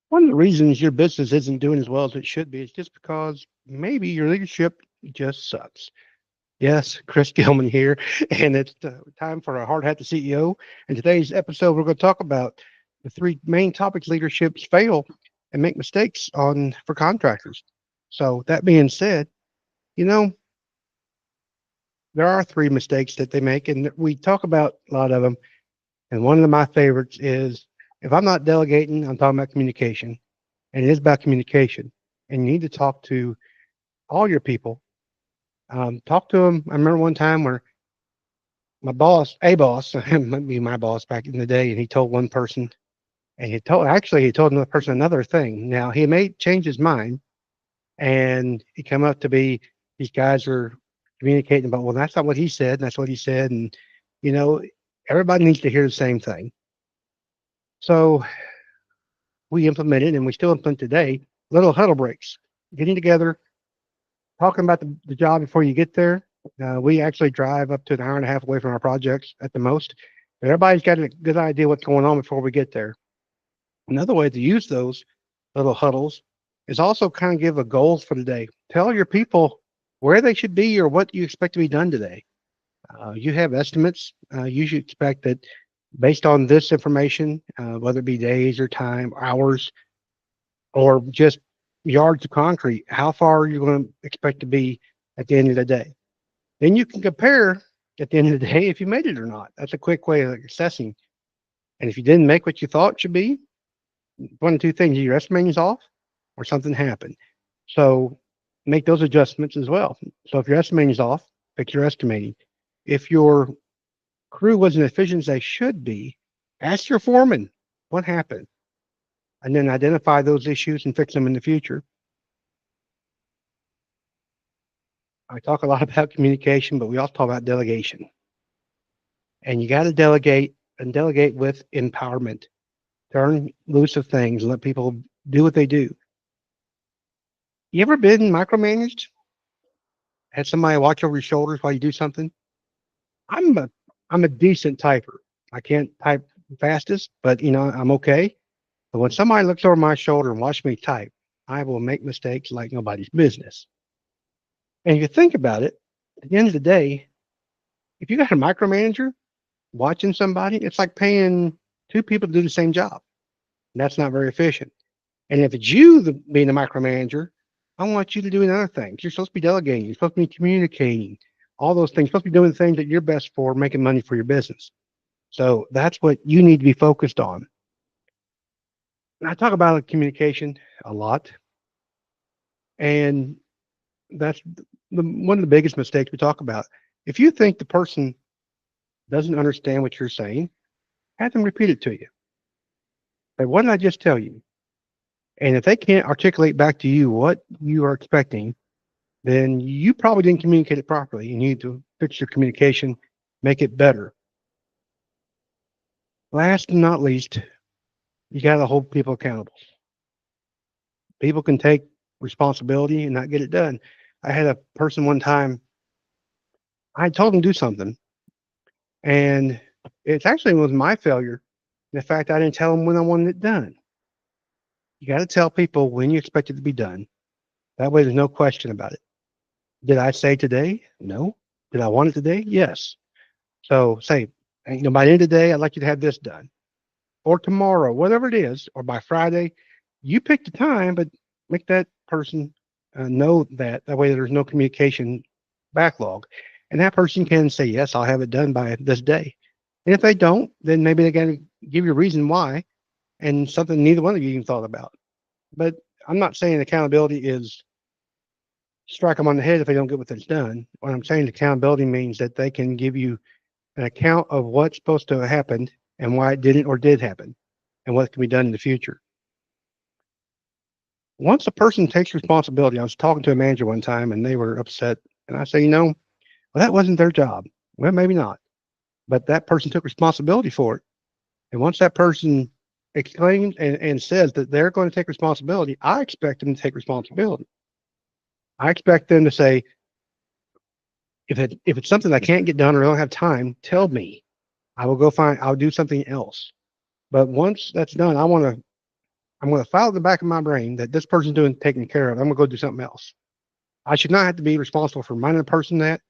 One of the reasons your business isn't doing as well as it should be is just because maybe your leadership just sucks. Yes, Chris Gilman here, and it's time for our Hard Hat to CEO. In today's episode, we're going to talk about the three main topics leaderships fail and make mistakes on for contractors. So that being said, you know there are three mistakes that they make, and we talk about a lot of them. And one of my favorites is if I'm not delegating, I'm talking about communication, and it is about communication. And you need to talk to all your people. Talk to them. I remember one time where my boss, a boss, might be my boss back in the day, and he told one person, and he told another person another thing. Now he may change his mind, and he come up to be these guys are communicating about, well, that's not what he said, and that's what he said, and you know, everybody needs to hear the same thing. So we implemented, and we still implement today, little huddle breaks, getting together, talking about the job before you get there. We actually drive up to an hour and a half away from our projects at the most. But everybody's got a good idea what's going on before we get there. Another way to use those little huddles is also kind of give a goals for the day. Tell your people where they should be or what you expect to be done today. You have estimates. You should expect that based on this information, whether it be days or time, hours, or just yards of concrete, how far are you going to expect to be at the end of the day? Then you can compare at the end of the day if you made it or not. That's a quick way of assessing. And if you didn't make what you thought it should be, one of two things: your estimating's off, or something happened. So make those adjustments as well. So if your estimating's off, fix your estimating. If your crew wasn't as efficient as they should be, ask your foreman what happened, and then identify those issues and fix them in the future. I talk a lot about communication, but we also talk about delegation. And you got to delegate and delegate with empowerment. Turn loose of things and let people do what they do. You ever been micromanaged? Had somebody watch over your shoulders while you do something? I'm a I'm a decent typer. I can't type fastest, but I'm okay. But when somebody looks over my shoulder and watch me type, I will make mistakes like nobody's business. And if you think about it, at the end of the day, if you got a micromanager watching somebody, it's like paying two people to do the same job. And that's not very efficient. And if it's you being the micromanager, I want you to do another thing. You're supposed to be delegating. You're supposed to be communicating. All those things. You're supposed to be doing the things that you're best for, making money for your business. So that's what you need to be focused on. And I talk about communication a lot, and that's one of the biggest mistakes we talk about. If you think the person doesn't understand what you're saying, have them repeat it to you. Like, what did I just tell you? And if they can't articulate back to you what you are expecting, then you probably didn't communicate it properly. You need to fix your communication, make it better. Last and not least, you got to hold people accountable. People can take responsibility and not get it done. I had a person one time, I told them to do something, and it actually was my failure. The fact I didn't tell them when I wanted it done. You got to tell people when you expect it to be done. That way, there's no question about it. Did I say today? No. Did I want it today? Yes. So say, by the end of the day, I'd like you to have this done, or tomorrow, whatever it is, or by Friday. You pick the time, but make that person know that. That way, there's no communication backlog, and that person can say, "Yes, I'll have it done by this day." And if they don't, then maybe they got to give you a reason why, and something neither one of you even thought about. But I'm not saying accountability is strike them on the head if they don't get what it's done. What I'm saying accountability means that they can give you an account of what's supposed to have happened and why it didn't or did happen and what can be done in the future. Once a person takes responsibility, I was talking to a manager one time and they were upset. And I say, well, that wasn't their job. Well, maybe not. But that person took responsibility for it. And once that person exclaims and says that they're going to take responsibility, I expect them to take responsibility. I expect them to say, if it's something I can't get done or I don't have time, tell me. I'll do something else. But once that's done, I want to I'm going to file in the back of my brain that this person's taken care of. I'm going to go do something else. I should not have to be responsible for reminding the person that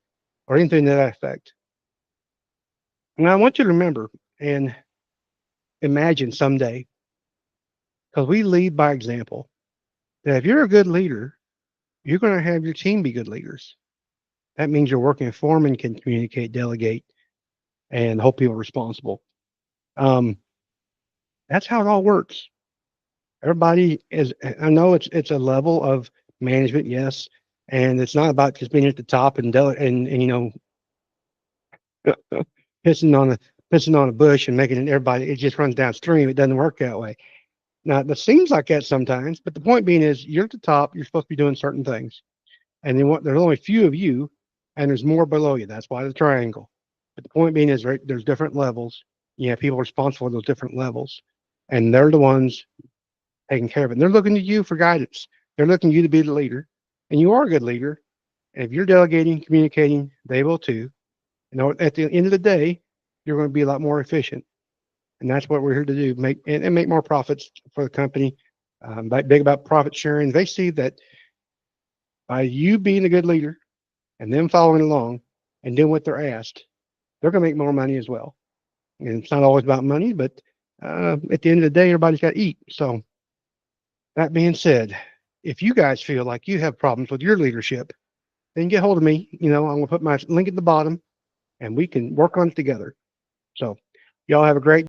or anything to that effect. And I want you to remember and imagine someday, because we lead by example, that if you're a good leader, you're going to have your team be good leaders. That means your working foreman can communicate, delegate, and hold people responsible. Um, that's how it all works. Everybody is. I know it's a level of management, yes, and it's not about just being at the top and pissing on a pissing on a bush and making it everybody. It just runs downstream. It doesn't work that way. Now, it seems like that sometimes, but the point being is you're at the top. You're supposed to be doing certain things, and then there's only a few of you, and there's more below you. That's why the triangle. But the point being is, right, there's different levels. You have people responsible for those different levels, and they're the ones taking care of it. And they're looking to you for guidance. They're looking to you to be the leader, and you are a good leader. And if you're delegating, communicating, they will too. And at the end of the day, you're going to be a lot more efficient. And that's what we're here to do: make more profits for the company. Big about profit sharing. They see that by you being a good leader and them following along and doing what they're asked, they're going to make more money as well. And it's not always about money, but at the end of the day, everybody's got to eat. So that being said, if you guys feel like you have problems with your leadership, then get hold of me. I'm going to put my link at the bottom, and we can work on it together. So y'all have a great